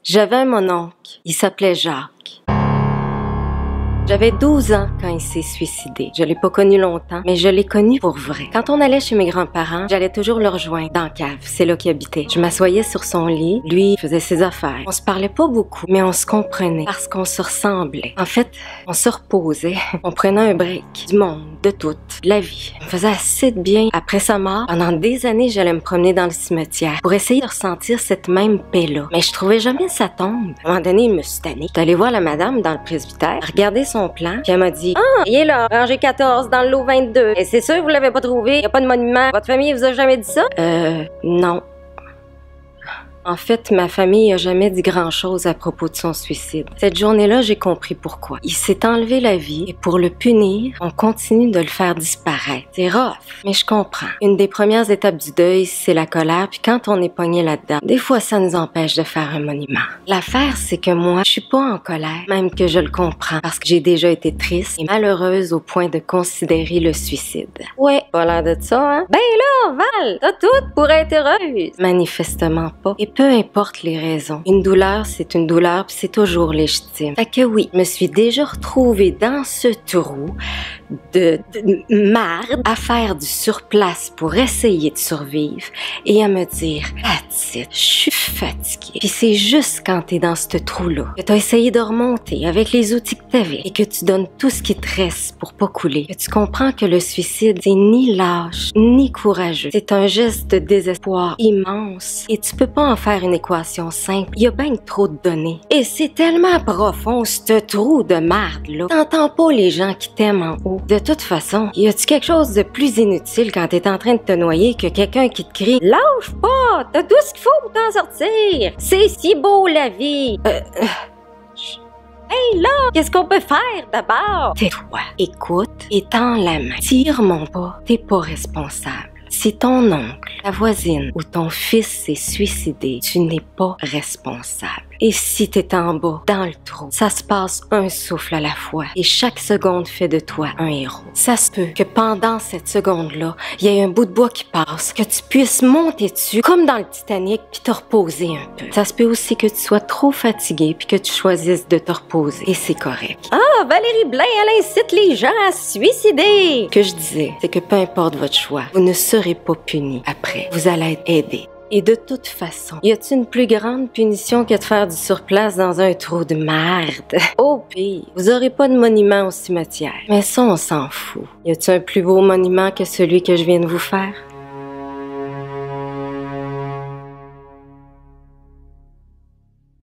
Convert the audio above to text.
J'avais un mononcle, il s'appelait Jacques. J'avais 12 ans quand il s'est suicidé. Je l'ai pas connu longtemps, mais je l'ai connu pour vrai. Quand on allait chez mes grands-parents, j'allais toujours le rejoindre dans la cave. C'est là qu'il habitait. Je m'assoyais sur son lit. Lui, il faisait ses affaires. On se parlait pas beaucoup, mais on se comprenait parce qu'on se ressemblait. En fait, on se reposait. On prenait un break du monde, de tout, de la vie. On faisait assez de bien. Après sa mort, pendant des années, j'allais me promener dans le cimetière pour essayer de ressentir cette même paix-là. Mais je trouvais jamais sa tombe. À un moment donné, il me suis tannée. J'étais allée voir la madame dans le presbytère, regarder son plan, puis elle m'a dit « Ah, il est là, rangée 14, dans le lot 22. Et c'est sûr que vous l'avez pas trouvé, y a pas de monument. Votre famille vous a jamais dit ça? » Non. En fait, ma famille a jamais dit grand-chose à propos de son suicide. Cette journée-là, j'ai compris pourquoi. Il s'est enlevé la vie et pour le punir, on continue de le faire disparaître. C'est rough, mais je comprends. Une des premières étapes du deuil, c'est la colère, puis quand on est pogné là-dedans, des fois, ça nous empêche de faire un monument. L'affaire, c'est que moi, je suis pas en colère, même que je le comprends, parce que j'ai déjà été triste et malheureuse au point de considérer le suicide. Ouais, pas l'air de ça, hein? Ben là, Val, t'as tout pour être heureuse. Manifestement pas. Et peu importe les raisons. Une douleur, c'est une douleur, puis c'est toujours légitime. Fait que oui, je me suis déjà retrouvée dans ce trou de marde à faire du surplace pour essayer de survivre et à me dire « That's it, je suis fatiguée. » Puis c'est juste quand t'es dans ce trou-là que t'as essayé de remonter avec les outils que t'avais et que tu donnes tout ce qui te reste pour pas couler, que tu comprends que le suicide, c'est ni lâche, ni courageux. C'est un geste de désespoir immense et tu peux pas en faire une équation simple. Il y a bien trop de données. Et c'est tellement profond, ce trou de marde-là. T'entends pas les gens qui t'aiment en haut. De toute façon, y a-tu quelque chose de plus inutile quand t'es en train de te noyer que quelqu'un qui te crie « Lâche pas! T'as tout ce qu'il faut pour t'en sortir! C'est si beau la vie! » Hey là, qu'est-ce qu'on peut faire d'abord? Tais-toi, écoute et tends la main. Tire mon pas, t'es pas responsable. Si ton oncle, ta voisine ou ton fils s'est suicidé, tu n'es pas responsable. Et si t'es en bas, dans le trou, ça se passe un souffle à la fois et chaque seconde fait de toi un héros. Ça se peut que pendant cette seconde-là, il y ait un bout de bois qui passe, que tu puisses monter dessus comme dans le Titanic puis te reposer un peu. Ça se peut aussi que tu sois trop fatigué puis que tu choisisses de te reposer et c'est correct. Ah, Valérie Blain, elle incite les gens à se suicider! Ce que je disais, c'est que peu importe votre choix, vous ne serez pas puni après. Vous allez être aidé. Et de toute façon, y a-t-il une plus grande punition que de faire du surplace dans un trou de merde? Au pire, vous aurez pas de monument au cimetière. Mais ça, on s'en fout. Y a-t-il un plus beau monument que celui que je viens de vous faire?